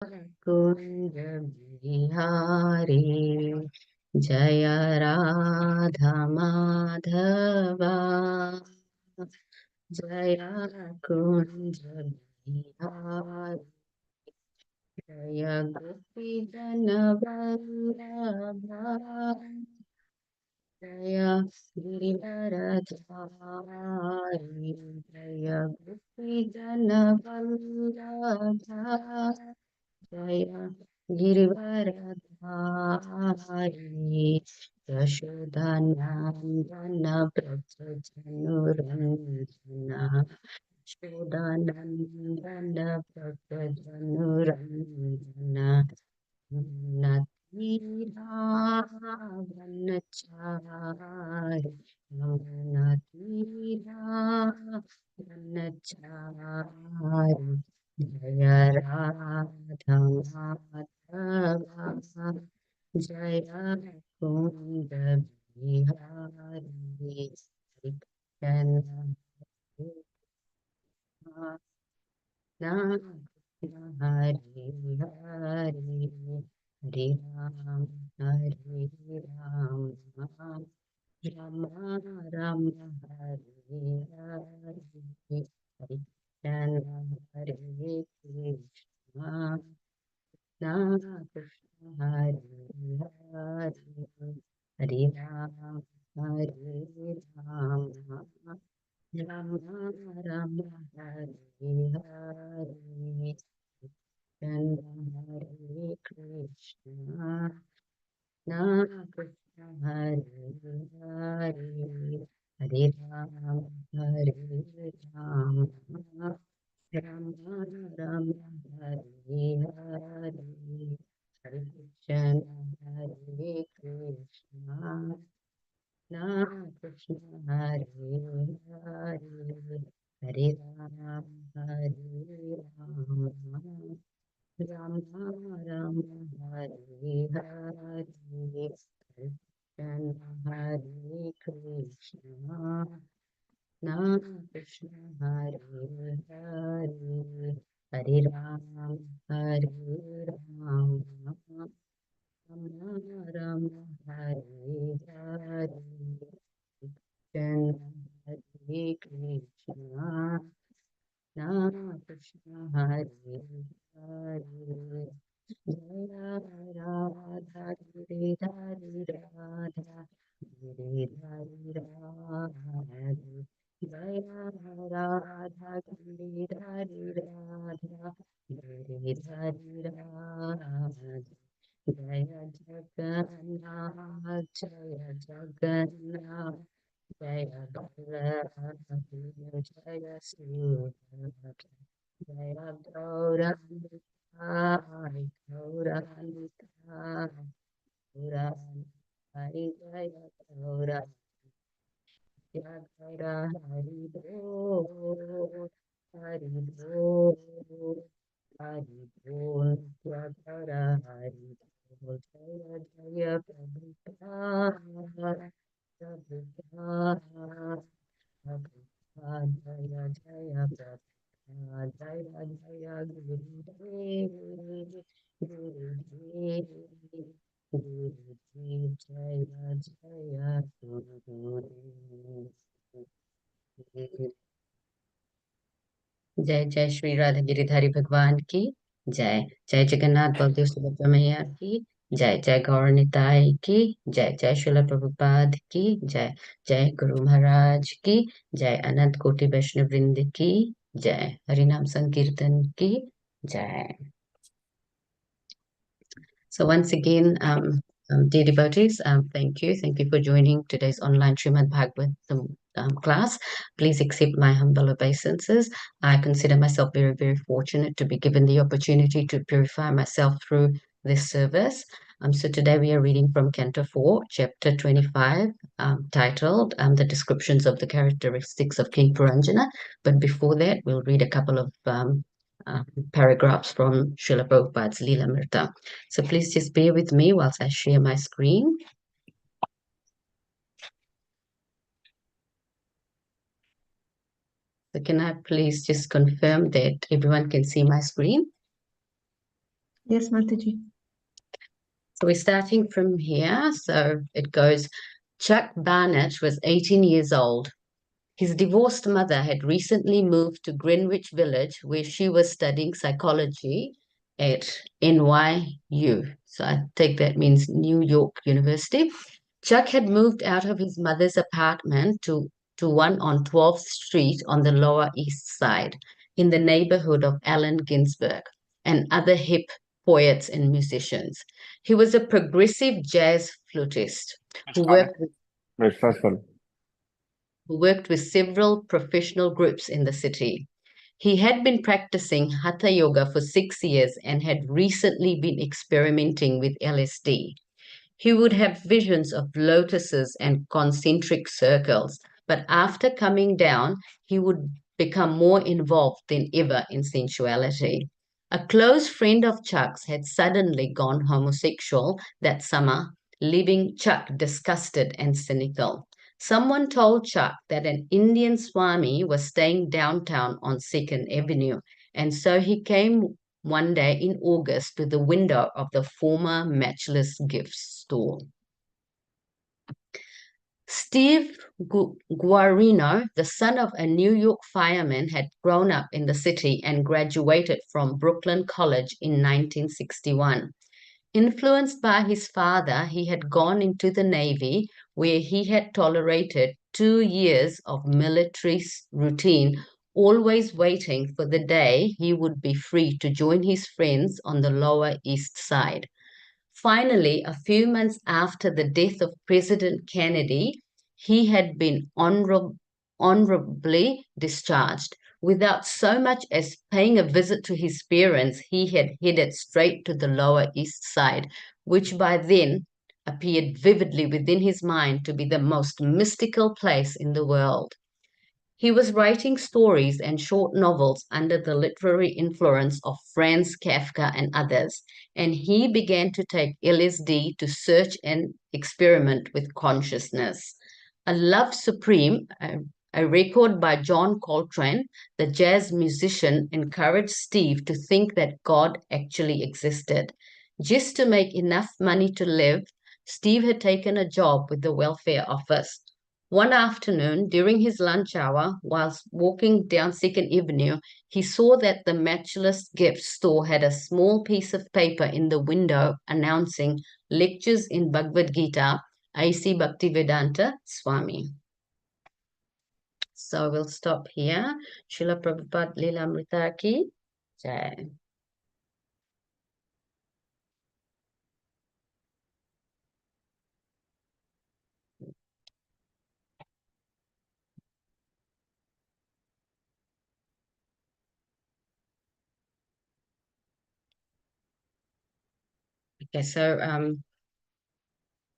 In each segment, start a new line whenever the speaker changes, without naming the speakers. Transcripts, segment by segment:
कुंज बिहारी जय राधा माधवा जय कुंज बिहारी जय गोपी जन वल्लभा जय गिरिवरधारी जय गोपी जन वल्लभा जय गिरिवरधारी यशोदानन्दन व्रज जनुरञ्जना यशोदानन्दन व्रज जनुरञ्जना नतीरावनचारि नतीरावनचारि जय राधा माधवा जय कुंद बिहारी कृष्ण हरे हरे हरे राम राम राम हरे हरे हरे कृष्ण हरे कृष्ण कृष्ण हरे हरे हरे राम राम राम हरे हरे कृष्ण हरे कृष्ण कृष्ण हरे हरे हरे राम राम राम हरे हरे हरे कृष्ण हरे कृष्ण कृष्ण हरे हरे हरे राम राम राम हरे हरे हरे कृष्ण हरे कृष्ण कृष्ण हरे हरे हरे राम राम राम हरे हरे कृष्ण हरे कृष्ण कृष्ण हरे हरे जय राधा गिरिधारी राधा गिरिधारी राधा जय राधा गिरिधारी राधा गिरिधारी राधा जय जगन्नाथ जय जगन्नाथ जय बलराम जय सुभद्रा जय गौरांगाय गौरांगाय गौरांगाय जय गौरा जय गौरा हरि बोल हरि बोल हरि बोल जय गौरा हरि बोल जय जय प्रभुपाद प्रभुपाद प्रभुपाद जय जय प्रभुपाद जय जय गुरुदेव गुरुदेव गुरुदेव जय जय गुरुदेव जय जय श्री राधा गिरिधारी भगवान की जय जय जगन्नाथ बलदेव सुभद्रा मैया की जय जय गौर निताई की जय जय श्रील प्रभुपाद की जय जय गुरु महाराज की जय अनंत कोटि वैष्णव वृंद की जय हरिनाम संकीर्तन की जय So once again, dear devotees, thank you for joining today's online Srimad Bhagavatam class. Please accept my humble obeisances. I consider myself very, very fortunate to be given the opportunity to purify myself through this service. So today we are reading from Canto 4, Chapter 25, titled The Descriptions of the Characteristics of King Puranjana. But before that, we'll read a couple of paragraphs from Srila Prabhupada's Leela So please just bear with me whilst I share my screen. So can I please just confirm that everyone can see my screen?
Yes, Mataji.
So we're starting from here. So it goes, Chuck Barnett was 18 years old. His divorced mother had recently moved to Greenwich Village, where she was studying psychology at NYU. So I take that means New York University. Chuck had moved out of his mother's apartment to one on 12th Street on the Lower East Side, in the neighborhood of Allen Ginsberg and other hip poets and musicians. He was a progressive jazz flutist who
Start
worked with
Responsible.
who worked with several professional groups in the city. He had been practicing Hatha Yoga for 6 years and had recently been experimenting with LSD. He would have visions of lotuses and concentric circles, but after coming down, he would become more involved than ever in sensuality. A close friend of Chuck's had suddenly gone homosexual that summer, leaving Chuck disgusted and cynical. Someone told Chuck that an Indian Swami was staying downtown on 2nd Avenue, and so he came one day in August to the window of the former Matchless Gifts store. Steve Guarino, the son of a New York fireman, had grown up in the city and graduated from Brooklyn College in 1961. Influenced by his father, he had gone into the Navy, where he had tolerated 2 years of military routine, always waiting for the day he would be free to join his friends on the Lower East Side. Finally, a few months after the death of President Kennedy, he had been honorably discharged. Without so much as paying a visit to his parents, he had headed straight to the Lower East Side, which by then appeared vividly within his mind to be the most mystical place in the world. He was writing stories and short novels under the literary influence of Franz Kafka and others, and he began to take LSD to search and experiment with consciousness. A Love Supreme, a record by John Coltrane, the jazz musician, encouraged Steve to think that God actually existed. Just to make enough money to live, Steve had taken a job with the welfare office. One afternoon, during his lunch hour, whilst walking down 2nd Avenue, he saw that the Matchless Gift store had a small piece of paper in the window announcing lectures in Bhagavad Gita, A.C. Bhaktivedanta Swami. So we'll stop here. Srila Prabhupada Leela Amrita Ki Jai. Okay, so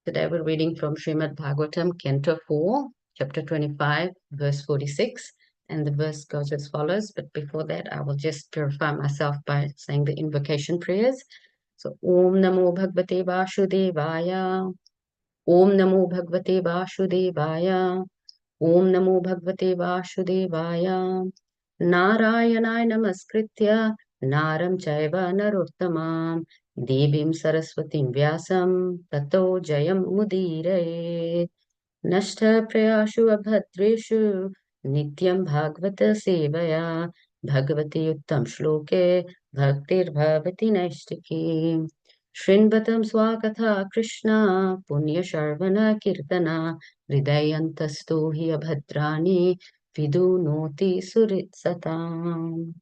today we're reading from Srimad Bhagavatam, Canto 4, Chapter 25, verse 46, and the verse goes as follows. But before that, I will just purify myself by saying the invocation prayers. So, Om Namo Bhagavate Vasudevaya, Om Namo Bhagavate Vasudevaya, Om Namo Bhagavate Vasudevaya, Narayanaya Namaskritya, Naram Chaiva Narottamam, Devim Saraswatim Vyasam, Tato Jayam Mudire, Nashta Prayashu Abhadreshu, Nityam Bhagavata Sevaya, Bhagavati Uttam Shloke, Bhaktir Bhavati Naishtiki. Shrinvatam Swakatha Krishna, Punya Sharvana Kirtana, Hridayantasto hi abhadrani, Vidunoti Suritsatam.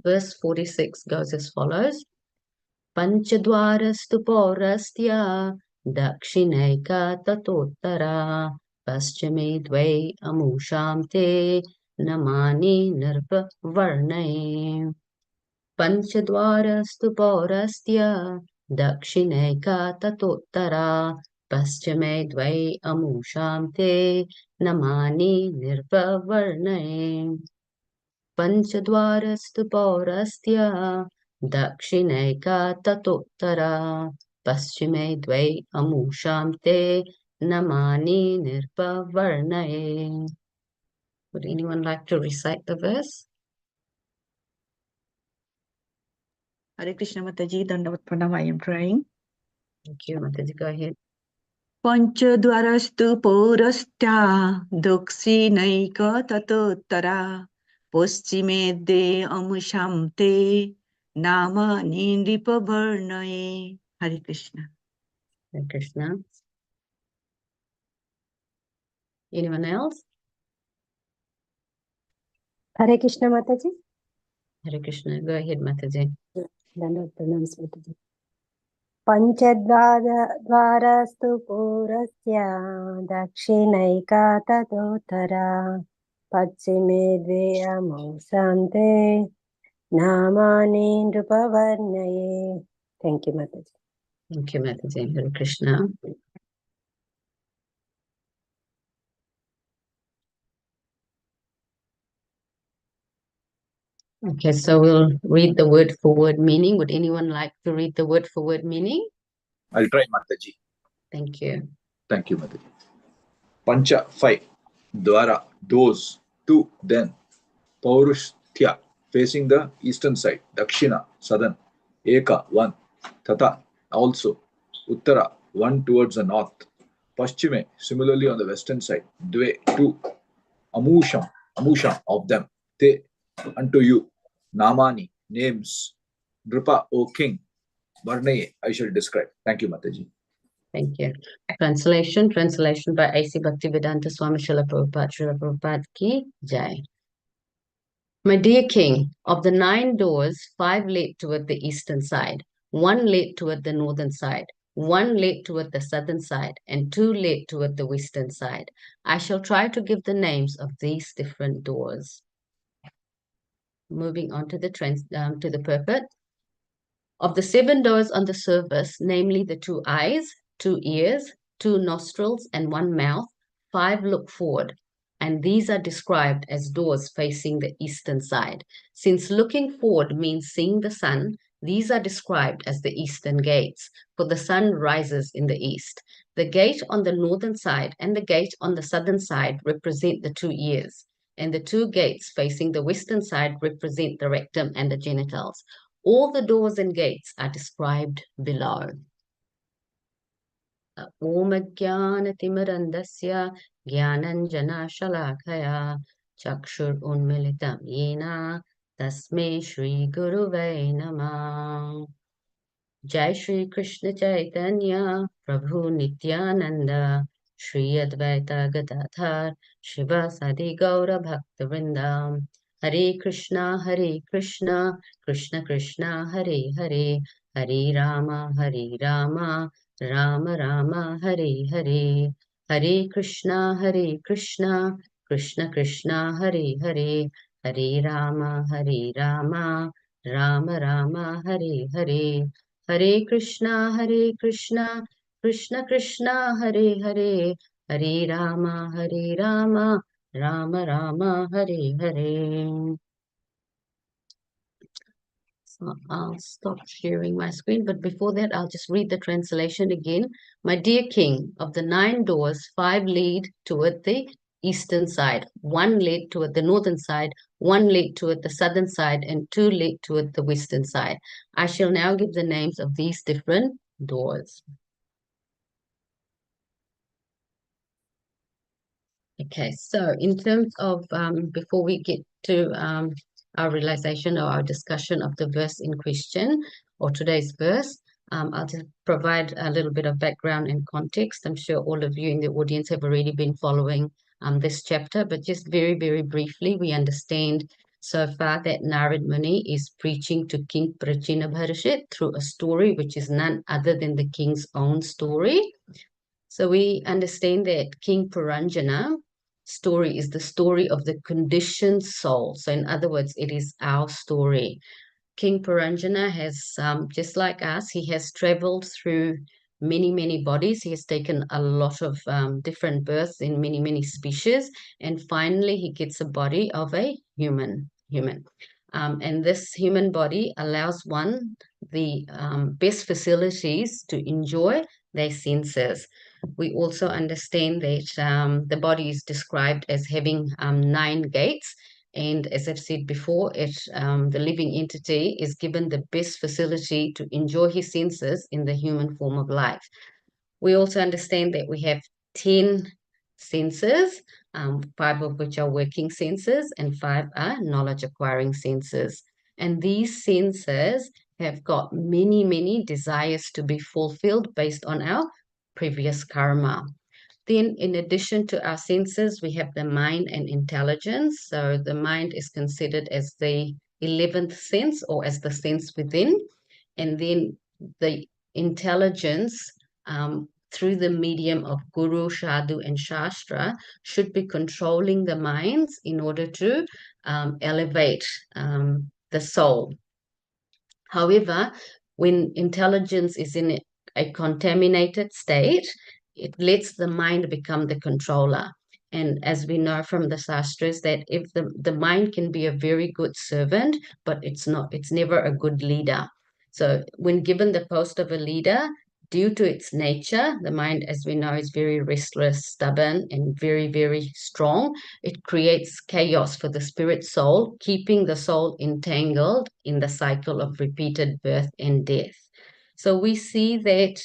Verse 46 goes as follows. Panchadwarastu paurastya, Dakshineka tatottara, Paschame dvai amusham te, Namani nirpa varnai. Panchadwarastu paurastya, Dakshineka tatottara, Paschame dvai amusham te, Namani nirpa varnai. Panchadwarastu paurastya, Dakshinaika tatottara, Paschime dvai amusham te, Namani nirpavarnaye. Would anyone like to recite the verse?
Hare Krishna Mataji, Dandavat Pranam, I am trying.
Thank you, Mataji. Go ahead.
Panchadwarastu Paurastya Dakshinayka Tatottara Paschimedde Amushamte Nama Nindripavarnaye. Hare Krishna.
Hare Krishna. Anyone else?
Hare Krishna Mataji.
Hare Krishna. Go ahead, Mataji.
Dandavat Pranam Mataji. पञ्चद्वारस्तु पुरस्य दक्षिणैका ततोत्तरा पश्चिमे द्वे अमुसन्ते नामानि नृपवर्णये. Thank you, Mataji.
Thank you, Mataji. Hare Krishna. Okay, so we'll read the word for word meaning. Would anyone like to read the word for word meaning?
I'll try, Mataji.
Thank you.
Thank you, Mataji. Pancha, 5. Dwara, doors. 2, then. Paurushtya, facing the eastern side. Dakshina, southern. Eka, 1. Tata, also. Uttara, 1 towards the north. Paschime, similarly on the western side. Dve, 2. Amusham, of them. Te, unto you. Namani, names. Nripa, O king. Varnaye, I shall describe. Thank you, Mataji.
Thank you. Translation by A.C. Bhaktivedanta Swami Srila Prabhupada ki Jai. My dear king, of the 9 doors, 5 led toward the eastern side, 1 led toward the northern side, 1 led toward the southern side, and 2 led toward the western side. I shall try to give the names of these different doors. Moving on to the purport. Of the 7 doors on the surface, namely the 2 eyes, 2 ears, 2 nostrils, and 1 mouth, 5 look forward, and these are described as doors facing the eastern side. Since looking forward means seeing the sun, these are described as the eastern gates, for the sun rises in the east. The gate on the northern side and the gate on the southern side represent the 2 ears, and the 2 gates facing the western side represent the rectum and the genitals. All the doors and gates are described below. Om Jnana-timirandasya Jnananjana Shalakaya Chakshur Unmilitam Yena Tasmai Shri Guruve Namah. Jai Shri Krishna Chaitanya Prabhu Nityananda Shri Advaita Gadadhar Shivasadi Gaura Bhaktivinoda. Hare Krishna, Krishna Krishna, Hare Hare, Hare Rama, Rama Rama, Hare Hare. Hare Krishna, Krishna Krishna, Hare Hare, Hare Rama, Rama Rama, Hare Hare. Hare Krishna, Krishna Krishna, Hare Hare, Hare Rama, Rama Rama, Hare Hare. So I'll stop sharing my screen, but before that, I'll just read the translation again. My dear king, of the 9 doors, 5 lead toward the eastern side, 1 lead toward the northern side, 1 lead toward the southern side, and 2 lead toward the western side. I shall now give the names of these different doors. Okay, so in terms of, before we get to our realization or our discussion of the verse in question, or today's verse, I'll just provide a little bit of background and context. I'm sure all of you in the audience have already been following this chapter, but just very, very briefly, we understand so far that Narad Muni is preaching to King Prachinabharashit through a story which is none other than the king's own story. So we understand that King Puranjana story is the story of the conditioned soul. So in other words, it is our story. King Puranjana has, just like us, he has traveled through many, many bodies. He has taken a lot of different births in many, many species. And finally, he gets a body of a human. And this human body allows one the best facilities to enjoy their senses. We also understand that the body is described as having 9 gates, And as I've said before, the living entity is given the best facility to enjoy his senses in the human form of life. We also understand that we have 10 senses, 5 of which are working senses and 5 are knowledge acquiring senses. And these senses have got many, many desires to be fulfilled based on our previous karma. Then, in addition to our senses, we have the mind and intelligence. So, the mind is considered as the 11th sense or as the sense within. And then the intelligence, through the medium of Guru, Sadhu, and Shastra, should be controlling the minds in order to elevate the soul. However, when intelligence is in a contaminated state, it lets the mind become the controller. And as we know from the sastras, that if the mind can be a very good servant, but it's never a good leader. So when given the post of a leader, due to its nature, the mind, as we know, is very restless, stubborn, and very, very strong. It creates chaos for the spirit soul, keeping the soul entangled in the cycle of repeated birth and death. So we see that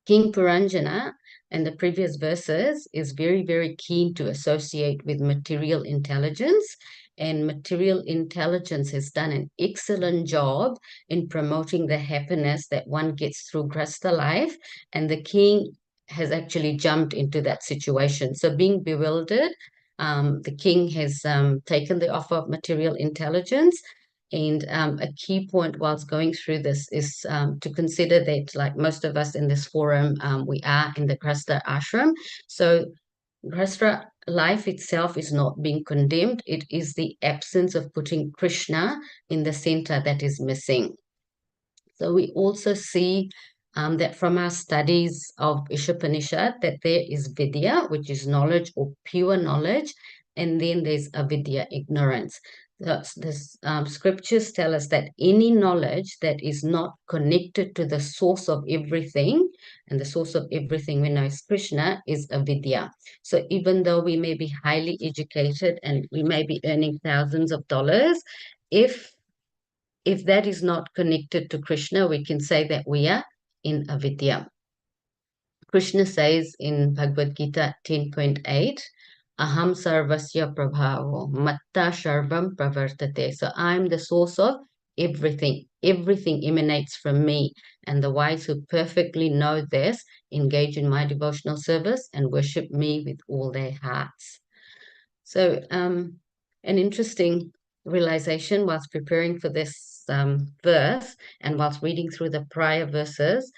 King Puranjana and the previous verses is very, very keen to associate with material intelligence. And material intelligence has done an excellent job in promoting the happiness that one gets through Grasta life. And the king has actually jumped into that situation. So being bewildered, the king has taken the offer of material intelligence. And a key point whilst going through this is to consider that, like most of us in this forum, we are in the Grasta ashram. So Grasta life itself is not being condemned. It is the absence of putting Krishna in the center that is missing. So we also see that from our studies of Ishopanishad that there is Vidya, which is knowledge or pure knowledge, and then there's avidya, ignorance. The scriptures tell us that any knowledge that is not connected to the source of everything, and the source of everything we know is Krishna, is avidya. So even though we may be highly educated and we may be earning thousands of dollars, if that is not connected to Krishna, we can say that we are in avidya. Krishna says in Bhagavad Gita 10.8, Aham sarvasya prabhavo, matta sharvam pravartate. So I'm the source of everything. Everything emanates from me. And the wise who perfectly know this engage in my devotional service and worship me with all their hearts. So an interesting realization whilst preparing for this verse and whilst reading through the prior verses,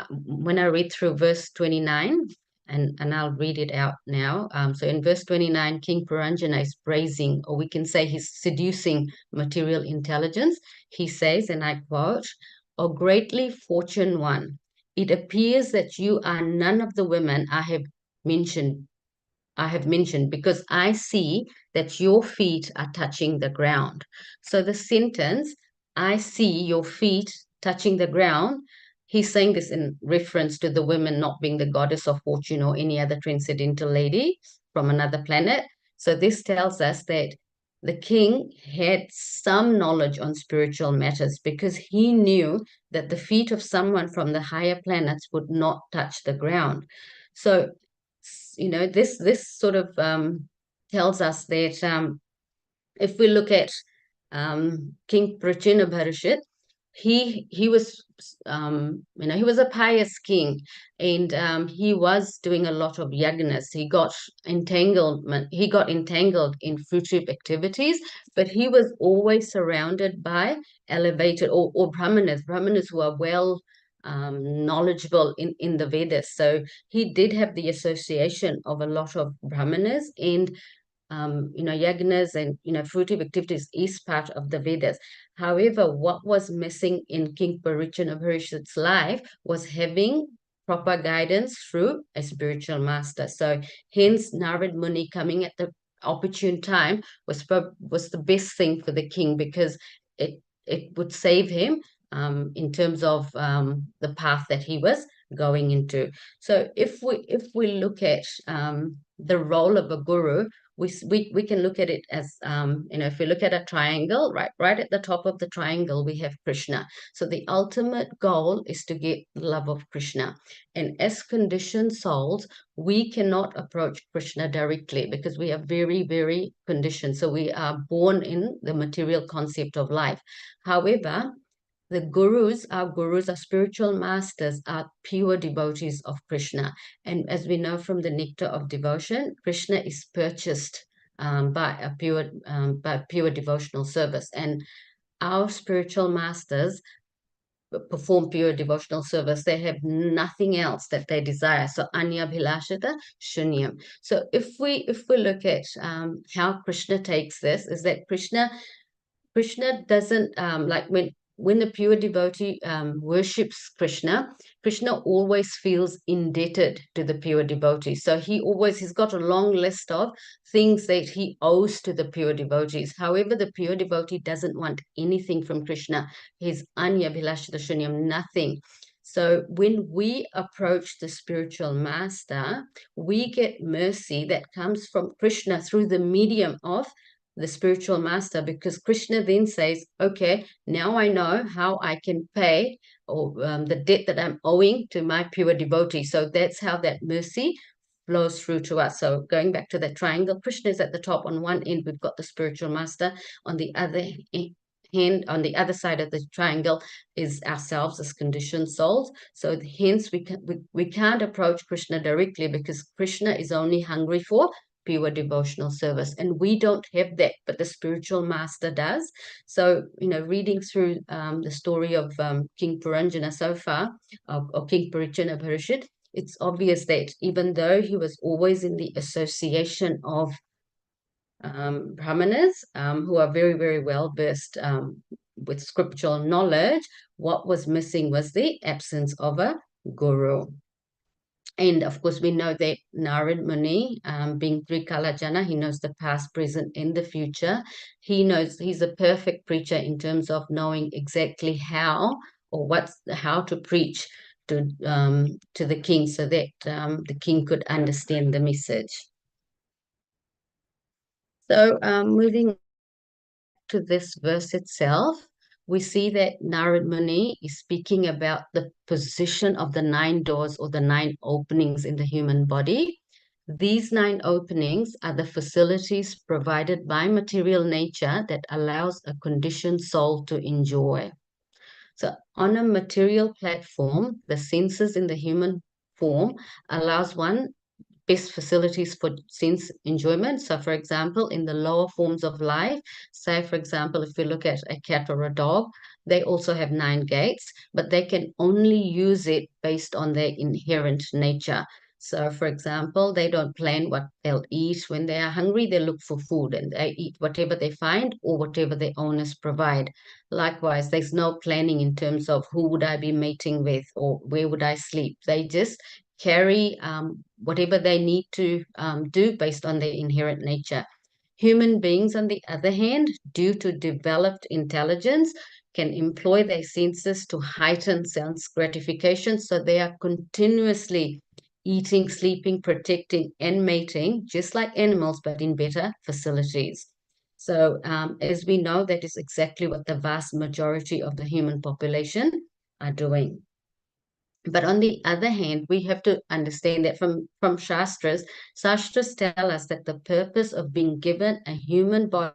when I read through verse 29, and I'll read it out now. So in verse 29, King Puranjana is praising, or we can say he's seducing material intelligence. He says, and I quote, O greatly fortunate one, it appears that you are none of the women I have mentioned because I see that your feet are touching the ground. So the sentence, I see your feet touching the ground, he's saying this in reference to the women not being the goddess of fortune or any other transcendental lady from another planet. So this tells us that the king had some knowledge on spiritual matters because he knew that the feet of someone from the higher planets would not touch the ground. So this sort of tells us that if we look at King Prachina Bharashit, he was he was a pious king, and he was doing a lot of yagnas. He got entangled in fruitive activities, but he was always surrounded by elevated or brahmanas who are well knowledgeable in the Vedas. So he did have the association of a lot of brahmanas, and yagnas and, fruitive activities is part of the Vedas. However, what was missing in King Parichanabharishit's life was having proper guidance through a spiritual master. So hence Narad Muni coming at the opportune time was the best thing for the king, because it would save him in terms of the path that he was going into. So if we look at the role of a guru, we can look at it as, if we look at a triangle, right at the top of the triangle, we have Krishna. So the ultimate goal is to get the love of Krishna. And as conditioned souls, we cannot approach Krishna directly because we are very, very conditioned. So we are born in the material concept of life. However, the gurus, our spiritual masters, are pure devotees of Krishna. And as we know from the nectar of devotion, Krishna is purchased by pure devotional service. And our spiritual masters perform pure devotional service. They have nothing else that they desire. So anya bhilashata shunyam. So if we look at how Krishna takes this, is that Krishna doesn't like when the pure devotee worships Krishna, Krishna always feels indebted to the pure devotee. So he's got a long list of things that he owes to the pure devotees. However, the pure devotee doesn't want anything from Krishna. He's anya bhilashita shunyam, nothing. So when we approach the spiritual master, we get mercy that comes from Krishna through the medium of the spiritual master, because Krishna then says, okay, now I know how I can pay or the debt that I'm owing to my pure devotee. So that's how that mercy flows through to us. So going back to that triangle, Krishna is at the top. On one end, we've got the spiritual master. On the other hand, on the other side of the triangle is ourselves as conditioned souls. So hence we can't approach Krishna directly because Krishna is only hungry for pure devotional service, and we don't have that, but the spiritual master does. So reading through the story of King Puranjana so far, or King Parichana Parishit, it's obvious that even though he was always in the association of brahmanas who are very, very well versed with scriptural knowledge, what was missing was the absence of a guru. And of course, we know that Narad Muni, being Trikala Jana, he knows the past, present, and the future. He knows he's a perfect preacher in terms of knowing exactly how to preach to the king, so that the king could understand the message. So moving to this verse itself, we see that Narad Muni is speaking about the position of the 9 doors or the 9 openings in the human body. These 9 openings are the facilities provided by material nature that allows a conditioned soul to enjoy. So on a material platform, the senses in the human form allows one best facilities for sense enjoyment. So for example, in the lower forms of life, say for example, if we look at a cat or a dog, they also have 9 gates, but they can only use it based on their inherent nature. So for example, they don't plan what they'll eat. When they are hungry, they look for food and they eat whatever they find or whatever their owners provide. Likewise, there's no planning in terms of who would I be mating with or where would I sleep. They just carry whatever they need to do based on their inherent nature. Human beings, on the other hand, due to developed intelligence, can employ their senses to heighten sense gratification. So they are continuously eating, sleeping, protecting, and mating, just like animals, but in better facilities. So as we know, that is exactly what the vast majority of the human population are doing. But on the other hand, we have to understand that from Shastras tell us that the purpose of being given a human body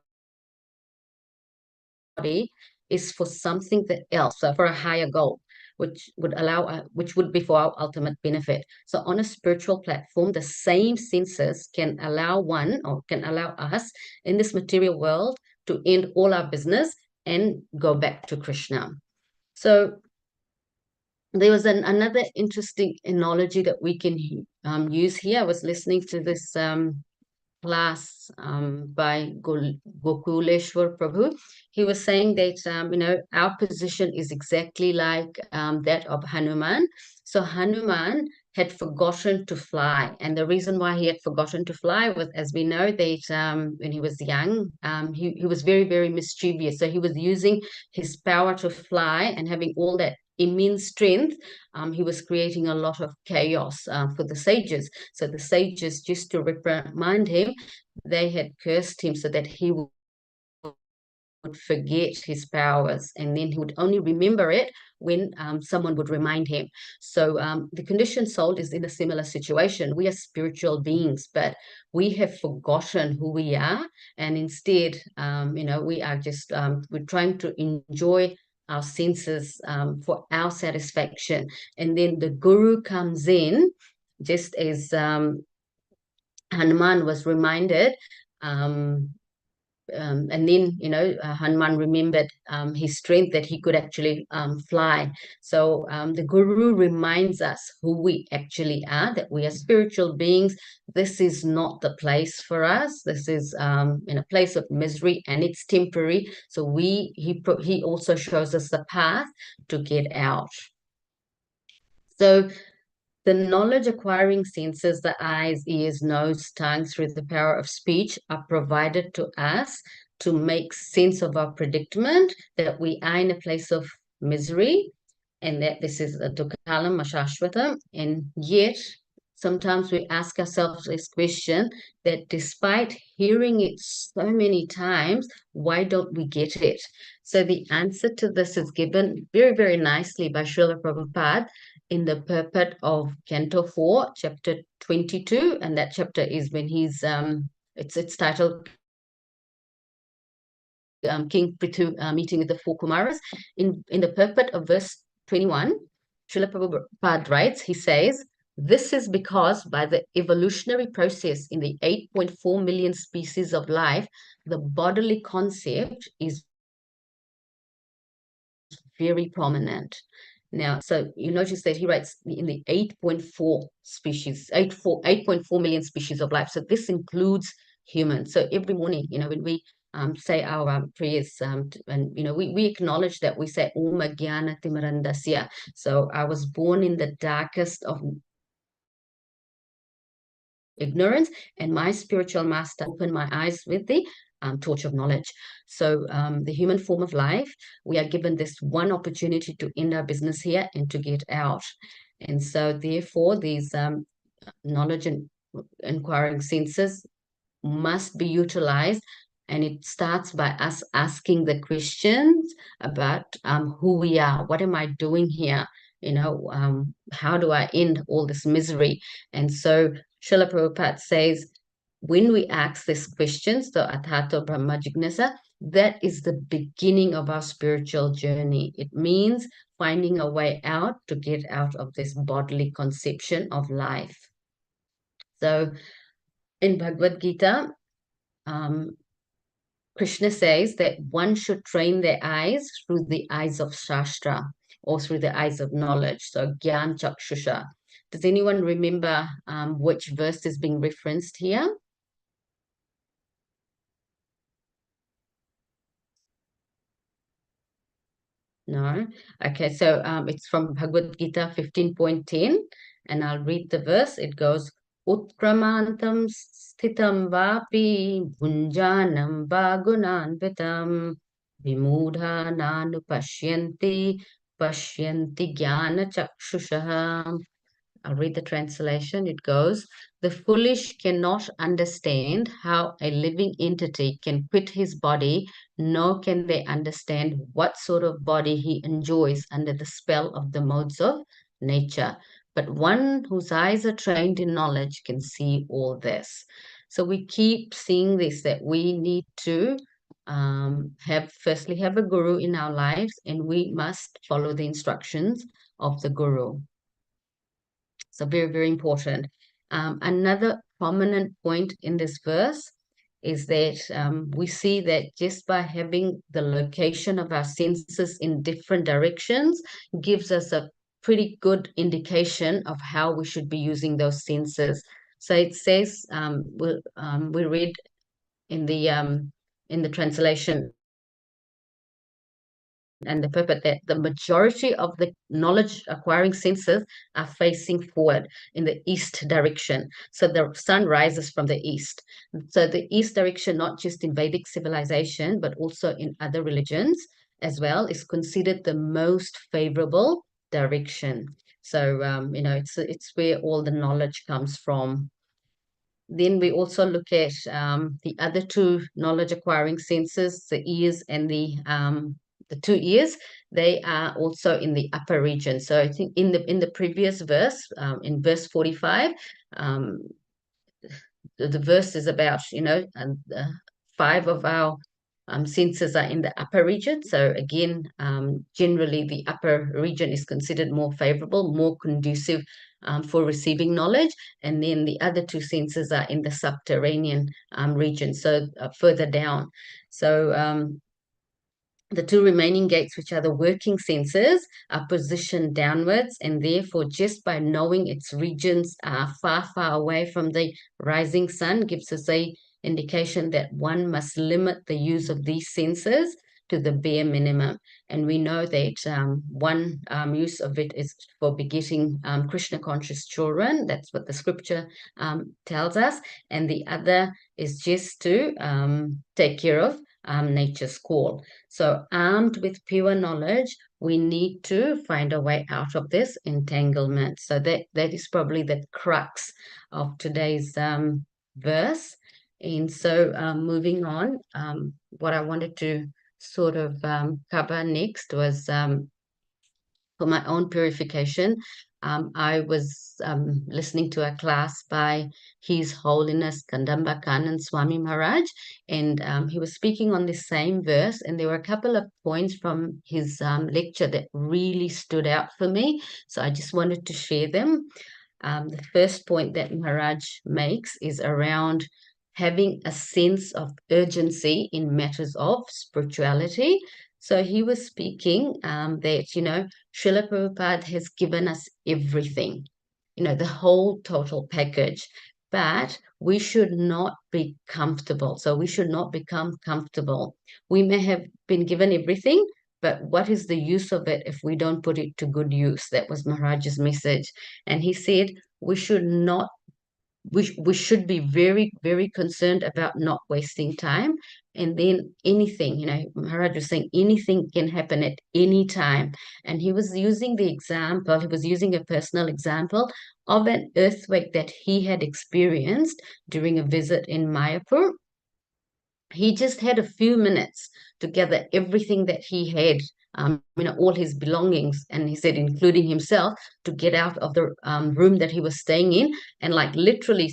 is for something else, so for a higher goal, which would be for our ultimate benefit. So on a spiritual platform, the same senses can allow us in this material world to end all our business and go back to Krishna. So there was another interesting analogy that we can use here. I was listening to this class by Gokuleshwar Prabhu. He was saying that our position is exactly like that of Hanuman. So Hanuman had forgotten to fly. And the reason why he had forgotten to fly was, as we know, that when he was young, he was very, very mischievous. So he was using his power to fly and having all that immense strength. He was creating a lot of chaos for the sages. So the sages, just to remind him, they had cursed him so that he would forget his powers, and then he would only remember it when someone would remind him. So the conditioned soul is in a similar situation. We are spiritual beings, but we have forgotten who we are, and instead, we are just we're trying to enjoy our senses for our satisfaction. And then the guru comes in, just as Hanuman was reminded. And then, Hanuman remembered his strength, that he could actually fly. So the Guru reminds us who we actually are, that we are spiritual beings. This is not the place for us. This is in a place of misery, and it's temporary. So he also shows us the path to get out. So the knowledge acquiring senses, the eyes, ears, nose, tongue, through the power of speech, are provided to us to make sense of our predicament, that we are in a place of misery, and that this is a dukkhalam, ashashvatam. And yet, sometimes we ask ourselves this question, that despite hearing it so many times, why don't we get it? So the answer to this is given very, very nicely by Srila Prabhupada in the purport of Canto 4, chapter 22, and that chapter is when he's it's titled King Prithu meeting with the four Kumaras. In the purport of verse 21, Srila Prabhupada writes, he says, this is because by the evolutionary process in the 8.4 million species of life, the bodily concept is very prominent. Now, so you notice that he writes in the 8.4 species, 8.4 million species of life. So this includes humans. So every morning, when we say our prayers, and we acknowledge that, we say Om Jnana Timirandasya. So I was born in the darkest of ignorance, and my spiritual master opened my eyes with the torch of knowledge. So the human form of life, we are given this one opportunity to end our business here and to get out. And so therefore these knowledge and inquiring senses must be utilized, and it starts by us asking the questions about who we are. What am I doing here? How do I end all this misery? And so Srila Prabhupada says, when we ask these questions, the Athato Brahma Jignasa, that is the beginning of our spiritual journey. It means finding a way out to get out of this bodily conception of life. So in Bhagavad Gita, Krishna says that one should train their eyes through the eyes of Shastra, or through the eyes of knowledge. So Gyan Chakshusha. Does anyone remember which verse is being referenced here? No? Okay, so it's from Bhagavad Gita 15.10, and I'll read the verse. It goes, Utkramantam sthitam vapi bhunjanam vagunanvitam vimudha nanu pashyanti jnana chakshushaha. I'll read the translation. It goes, the foolish cannot understand how a living entity can quit his body, nor can they understand what sort of body he enjoys under the spell of the modes of nature. But one whose eyes are trained in knowledge can see all this. So we keep seeing this, that we need to firstly have a guru in our lives, and we must follow the instructions of the guru. So very, very important. Another prominent point in this verse is that we see that just by having the location of our senses in different directions gives us a pretty good indication of how we should be using those senses. So it says, we read in the translation, and the purport that the majority of the knowledge acquiring senses are facing forward in the east direction. So the sun rises from the east. So the east direction, not just in Vedic civilization, but also in other religions as well, is considered the most favorable direction. So it's where all the knowledge comes from. Then we also look at the other two knowledge acquiring senses, the ears and the two ears. They are also in the upper region. So I think in the previous verse, in verse 45, um, the verse is about, and five of our senses are in the upper region. So again, generally the upper region is considered more favorable, more conducive for receiving knowledge. And then the other two senses are in the subterranean region, so further down. So the two remaining gates, which are the working senses, are positioned downwards, and therefore, just by knowing its regions are far, far away from the rising sun, gives us a indication that one must limit the use of these senses to the bare minimum. And we know that one use of it is for begetting Krishna conscious children. That's what the scripture tells us. And the other is just to take care of nature's call. So armed with pure knowledge, we need to find a way out of this entanglement. So that is probably the crux of today's verse. And so moving on, what I wanted to sort of cover next was for my own purification. I was listening to a class by His Holiness Kandamba Kanan Swami Maharaj, and he was speaking on the same verse, and there were a couple of points from his lecture that really stood out for me. So I just wanted to share them. The first point that Maharaj makes is around having a sense of urgency in matters of spirituality. So he was speaking that, Srila Prabhupada has given us everything, the whole total package, but we should not be comfortable. So we should not become comfortable. We may have been given everything, but what is the use of it if we don't put it to good use? That was Maharaj's message. And he said we should not we should be very, very concerned about not wasting time. And then anything, Maharaj was saying anything can happen at any time. And he was using a personal example of an earthquake that he had experienced during a visit in Mayapur. He just had a few minutes to gather everything that he had, all his belongings, and he said, including himself, to get out of the room that he was staying in. And like literally,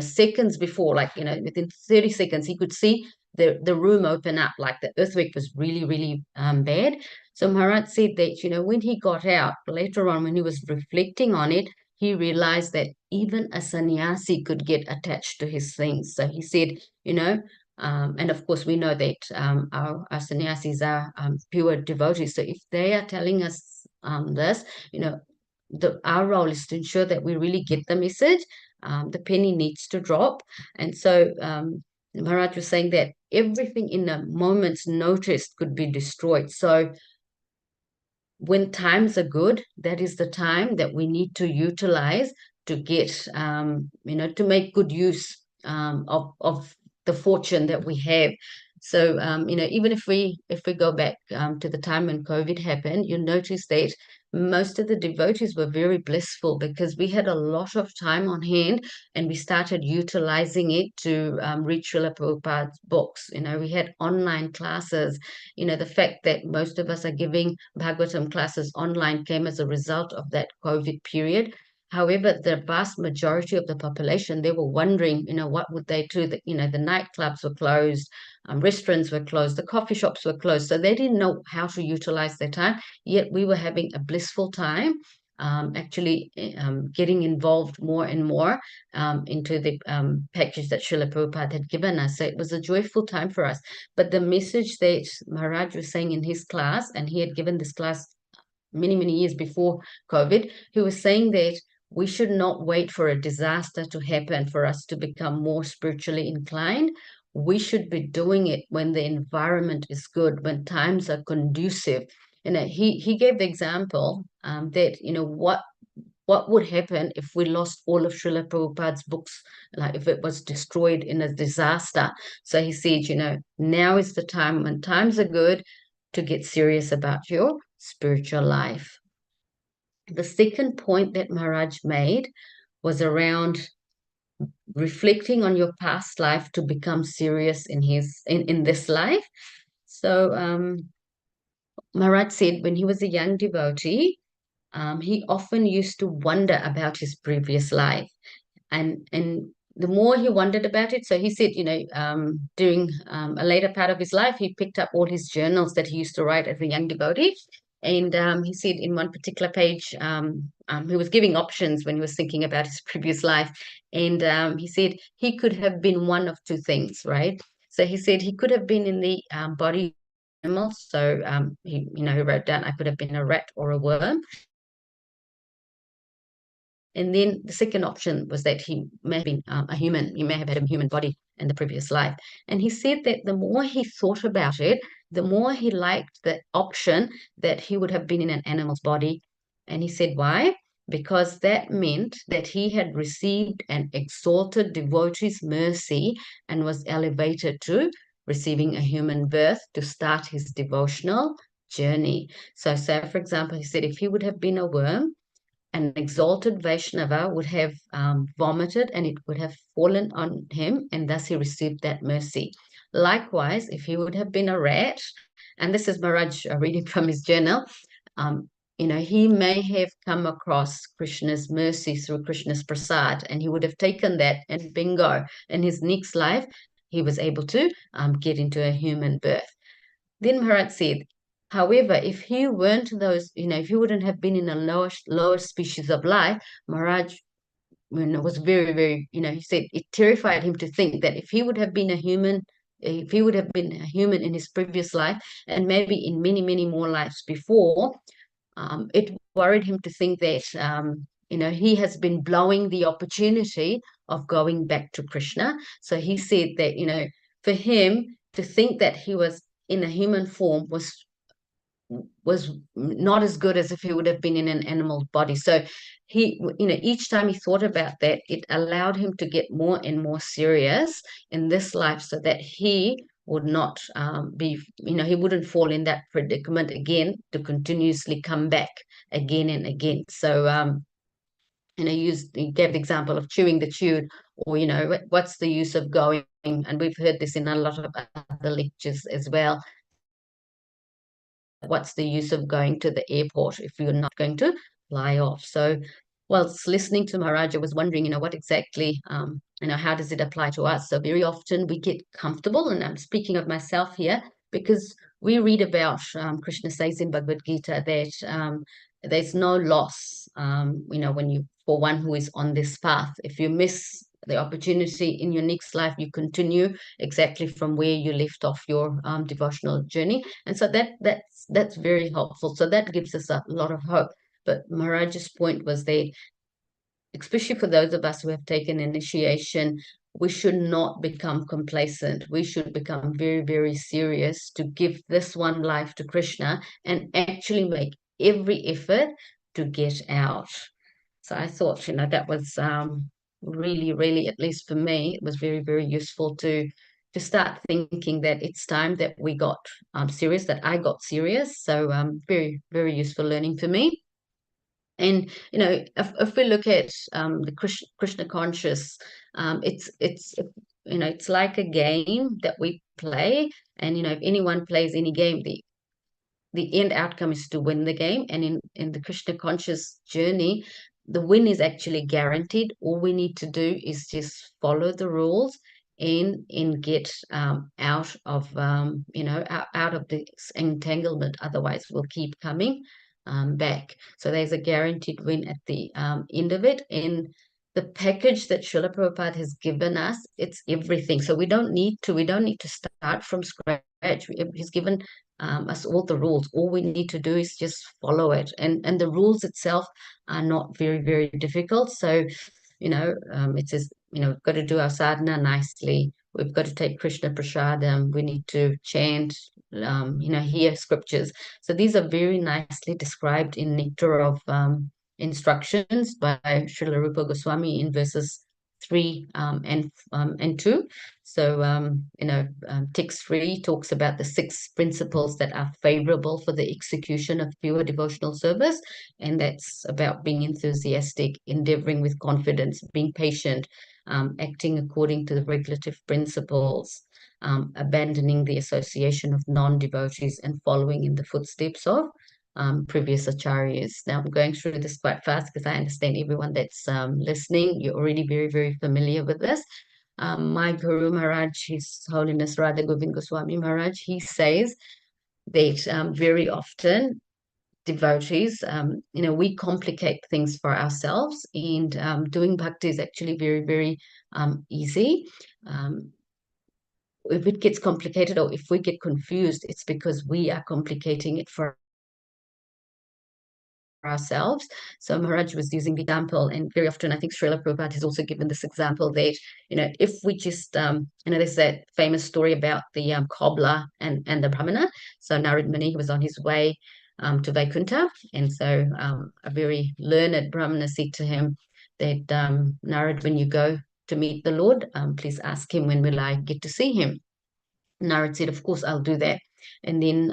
seconds before, within 30 seconds, he could see the room open up, like the earthquake was really, really bad. So Maharaj said that, when he got out, later on, when he was reflecting on it, he realized that even a sannyasi could get attached to his things. So he said, and of course, we know that our sannyasis are pure devotees. So if they are telling us this, our role is to ensure that we really get the message. The penny needs to drop. And so Maharaj was saying that everything in a moment's notice could be destroyed. So when times are good, that is the time that we need to utilize to get, to make good use of the fortune that we have. So, even if we go back to the time when COVID happened, you'll notice that most of the devotees were very blissful because we had a lot of time on hand and we started utilizing it to read Srila Prabhupada's books. We had online classes. The fact that most of us are giving Bhagavatam classes online came as a result of that COVID period. However, the vast majority of the population, they were wondering, what would they do? That, the nightclubs were closed, restaurants were closed, the coffee shops were closed. So they didn't know how to utilize their time. Yet we were having a blissful time, actually getting involved more and more into the package that Srila Prabhupada had given us. So it was a joyful time for us. But the message that Maharaj was saying in his class, and he had given this class many, many years before COVID, he was saying that we should not wait for a disaster to happen for us to become more spiritually inclined. we should be doing it when the environment is good, when times are conducive. He gave the example that, what would happen if we lost all of Srila Prabhupada's books, like if it was destroyed in a disaster. So he said, now is the time when times are good to get serious about your spiritual life. The second point that Maharaj made was around reflecting on your past life to become serious in this life. So Maharaj said when he was a young devotee, he often used to wonder about his previous life, and the more he wondered about it, so he said, during a later part of his life, he picked up all his journals that he used to write as a young devotee. And he said in one particular page, he was giving options when he was thinking about his previous life. And he said he could have been one of two things, right? So he said he could have been in the body of an animal. So he wrote down, I could have been a rat or a worm. And then the second option was that he may have been a human. He may have had a human body in the previous life. And he said that the more he thought about it, the more he liked the option that he would have been in an animal's body. And he said, why? Because that meant that he had received an exalted devotee's mercy and was elevated to receiving a human birth to start his devotional journey. So, for example, he said if he would have been a worm, an exalted Vaishnava would have vomited and it would have fallen on him, and thus he received that mercy. Likewise, if he would have been a rat, and this is Maharaj reading from his journal, he may have come across Krishna's mercy through Krishna's prasad, and he would have taken that, and bingo, in his next life, he was able to get into a human birth. Then Maharaj said, however, if he weren't those, if he wouldn't have been in a lower species of life, Maharaj, was very, very, he said it terrified him to think that if he would have been a human, if he would have been a human in his previous life, and maybe in many, many more lives before, it worried him to think that, he has been blowing the opportunity of going back to Krishna. So he said that, for him to think that he was in a human form was not as good as if he would have been in an animal body. So he, each time he thought about that, it allowed him to get more and more serious in this life so that he would not he wouldn't fall in that predicament again to continuously come back again and again. So, he gave the example of chewing the chewed, or, what's the use of going, and we've heard this in a lot of other lectures as well, what's the use of going to the airport if you're not going to fly off? So whilst listening to Maharaj, I was wondering, what exactly, how does it apply to us? So very often we get comfortable, and I'm speaking of myself here, because we read about, Krishna says in Bhagavad Gita that there's no loss, for one who is on this path. If you miss the opportunity in your next life, you continue exactly from where you left off your devotional journey. And so that's very helpful. So that gives us a lot of hope. But Maharaj's point was that, especially for those of us who have taken initiation, we should not become complacent. We should become very, very serious to give this one life to Krishna and actually make every effort to get out. So I thought, that was really, really, at least for me, it was very, very useful to start thinking that it's time that we got serious, that I got serious. So very, very useful learning for me. And if we look at the Krishna conscious, it's like a game that we play, and if anyone plays any game, the end outcome is to win the game. And in the Krishna conscious journey, the win is actually guaranteed. All we need to do is just follow the rules and get out of out of the entanglement. Otherwise, we'll keep coming back. So there's a guaranteed win at the end of it. And the package that Srila Prabhupada has given us, it's everything. So we don't need to start from scratch. He's given us all the rules. All we need to do is just follow it, and the rules itself are not very, very difficult. So it says, got to do our sadhana nicely. we've got to take Krishna Prasadam, we need to chant, hear scriptures. So these are very nicely described in Nectar of Instructions by Srila Rupa Goswami in verses 3 and 2. So, text 3 talks about the 6 principles that are favorable for the execution of pure devotional service. And that's about being enthusiastic, endeavoring with confidence, being patient, acting according to the regulative principles, abandoning the association of non-devotees and following in the footsteps of previous acharyas. Now, I'm going through this quite fast because I understand everyone that's listening, you're already very, very familiar with this. My Guru Maharaj, His Holiness Radha Govind Goswami Maharaj, he says that very often devotees, we complicate things for ourselves, and doing bhakti is actually very, very easy. If it gets complicated or if we get confused, it's because we are complicating it for ourselves. So Maharaj was using the example, and very often I think Srila Prabhupada has also given this example that, if we just, there's that famous story about the cobbler and the Brahmana. So Narad Muni, he was on his way to Vaikuntha, and so a very learned Brahmana said to him that, Narad, when you go to meet the Lord, please ask him, when will I get to see him? Narad said, of course, I'll do that. And then,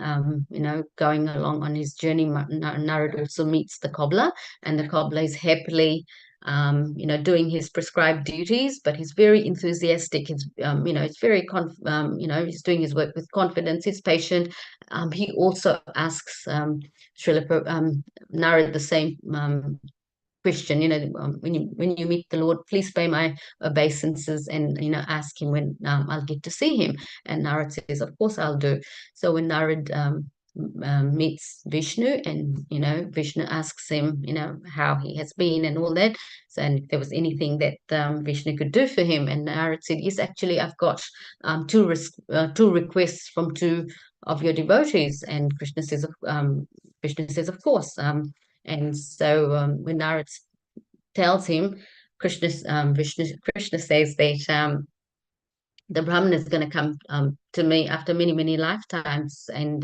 going along on his journey, Narad also meets the cobbler, and the cobbler is happily, doing his prescribed duties, but he's very enthusiastic. He's, it's very, he's doing his work with confidence. He's patient. He also asks Narad the same question, when you meet the Lord, please pay my obeisances and ask him when I'll get to see him. And Narad says, of course I'll do. So when Narad meets Vishnu, and Vishnu asks him how he has been and all that, so, and if there was anything that Vishnu could do for him, and Narad said, yes, actually I've got two requests from 2 of your devotees. And Vishnu says, of course. And so when Narad tells him, Krishna says that the Brahman is going to come to me after many, many lifetimes. And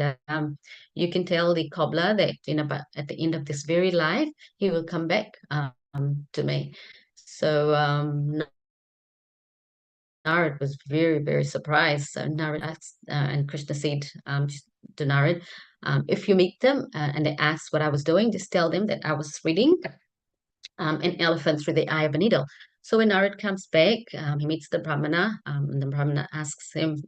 you can tell the cobbler that at the end of this very life, he will come back to me. So Narad was very, very surprised. So Narad asked, and Krishna said to Narad, if you meet them and they ask what I was doing, just tell them that I was reading an elephant through the eye of a needle. So when Narad comes back, he meets the Brahmana, and the Brahmana asks him,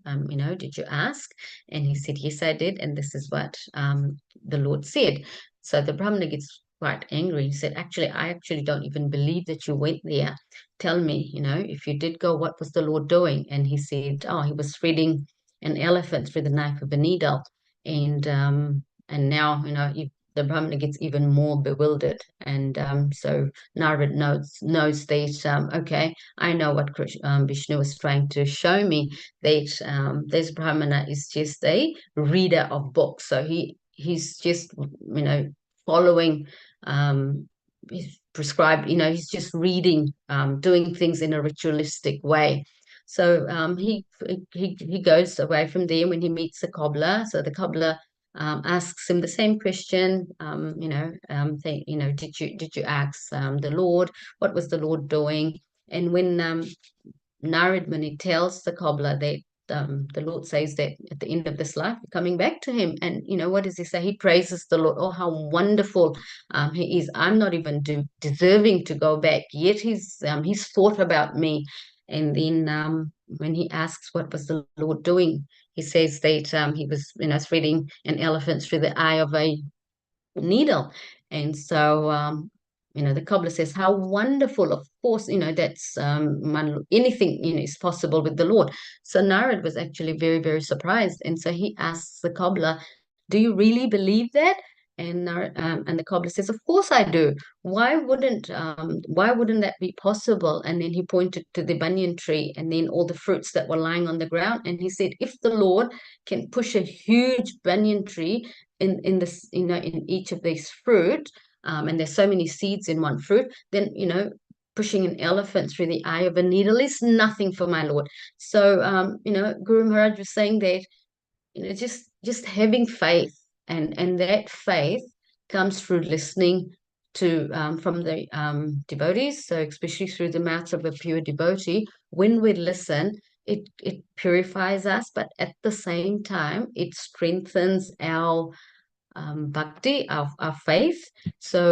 did you ask? And he said, yes, I did. And this is what the Lord said. So the Brahmana gets quite angry. He said, I actually don't even believe that you went there. Tell me, if you did go, what was the Lord doing? And he said, he was threading an elephant through the knife of a needle. And now, the Brahmana gets even more bewildered. And so Narad knows that, okay, I know what Vishnu was trying to show me, that this Brahmana is just a reader of books. So he's just, following he's prescribed, he's just reading, doing things in a ritualistic way. So he goes away from there when he meets the cobbler. So the cobbler asks him the same question. Did you ask the Lord? What was the Lord doing? And when Narad Muni tells the cobbler that the Lord says that at the end of this life, coming back to him, and what does he say? He praises the Lord. Oh, how wonderful he is! I'm not even deserving to go back, yet he's thought about me. And then when he asks what was the Lord doing, he says that he was threading an elephant through the eye of a needle. And so the cobbler says, how wonderful. Of course, that's anything is possible with the Lord. So Narad was actually very, very surprised, and so he asks the cobbler, do you really believe that? And the cobbler says, of course I do. Why wouldn't that be possible? And then he pointed to the banyan tree and then all the fruits that were lying on the ground, and he said, if the Lord can push a huge banyan tree in this, in each of these fruit, and there's so many seeds in one fruit, then pushing an elephant through the eye of a needle is nothing for my Lord. So, Guru Maharaj was saying that, just having faith, and that faith comes through listening to from the devotees. So especially through the mouth of a pure devotee, when we listen, it purifies us, but at the same time, it strengthens our bhakti, our faith. So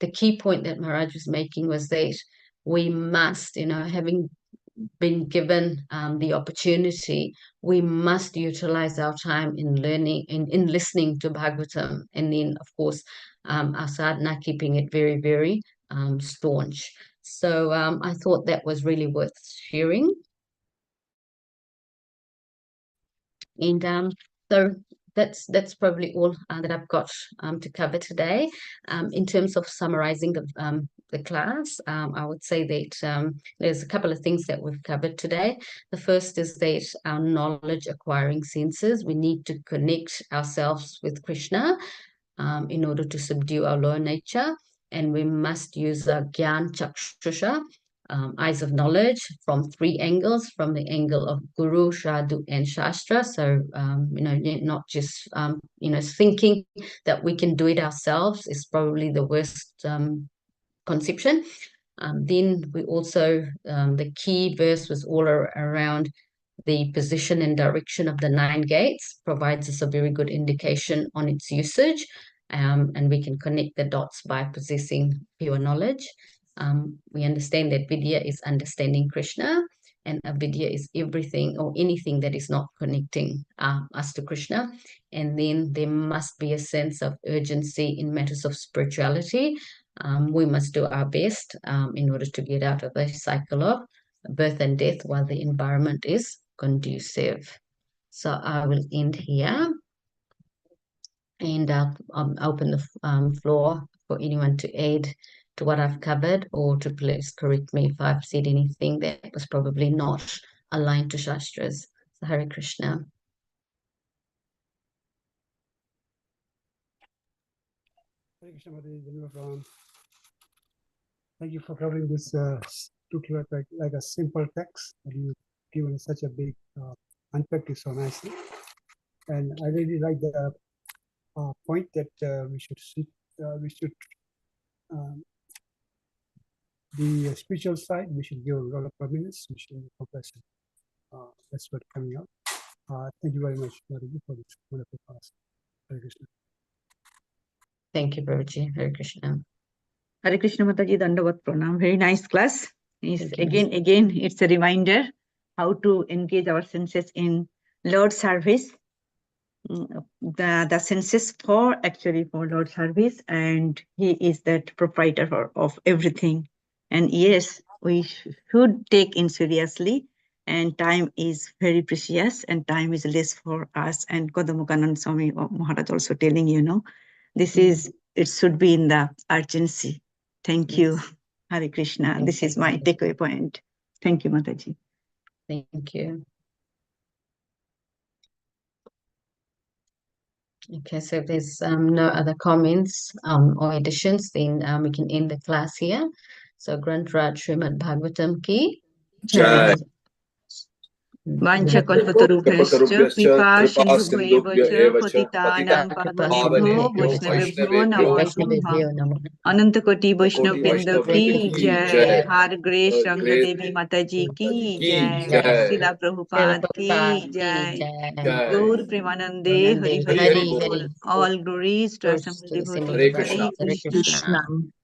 the key point that Maharaj was making was that we must, having been given the opportunity, we must utilize our time in learning, in listening to Bhagavatam, and then, of course, our sadhana, keeping it very, very staunch. So I thought that was really worth sharing. And so that's probably all that I've got to cover today. In terms of summarizing the class, I would say that there's a couple of things that we've covered today. The first is that our knowledge acquiring senses, we need to connect ourselves with Krishna in order to subdue our lower nature, and we must use our Gyan Chakshusha, eyes of knowledge, from three angles: from the angle of Guru, Sadhu, and Shastra. So, not just, thinking that we can do it ourselves is probably the worst conception. Then we also, the key verse was all around the position and direction of the 9 gates, provides us a very good indication on its usage, and we can connect the dots by possessing pure knowledge. We understand that vidya is understanding Krishna, and avidya is everything or anything that is not connecting us to Krishna. And then there must be a sense of urgency in matters of spirituality. We must do our best in order to get out of a cycle of birth and death while the environment is conducive. So I will end here and open the floor for anyone to add to what I've covered, or to please correct me if I've said anything that was probably not aligned to Shastras. So Hare Krishna.
Hare Krishna, Mataji. Thank you for covering this like a simple text, and you've given such a big unpacked it so nicely. And I really like the point that we should the spiritual side, we should give a lot of prominence, we should be compassion. That's what coming up. Thank you very much, Mataji, for this wonderful class. Hare Krishna.
Thank you, Prabhuji. Hare Krishna.
Hare Krishna Mataji, Dandavat Pranam. Very nice class.
Thank you.
Again, it's a reminder how to engage our senses in Lord service. The senses actually for Lord service, and He is that proprietor of everything. And yes, we should take in seriously, and time is very precious, and time is less for us. And Kodamukanand Swami Maharaj also telling, this is, it should be in the urgency. Thank you, Hare Krishna. This is my takeaway point. Thank you, Mataji.
Thank you. Okay, so if there's no other comments or additions, then we can end the class here. So Granth Raj Srimad Bhagavatam ki
Jai.
Vancha kalpatarubhyascha kripa sindhubhyo
eva cha
patitanam pavanebhyo vaishnavebhyo namo
Vaishnavebhyo namo.
Anantakoti Vaishnav Vrinda ki
ki
jai.
jai.
Har Grace Ranga Devi Mataji ki jai. Srila Prabhupada ki jai. Gaur Premanande Hari Hari
Hari
Bol.
Hari.
All glories to assembled devotees.
Hare Krishna.
Hare Krishna.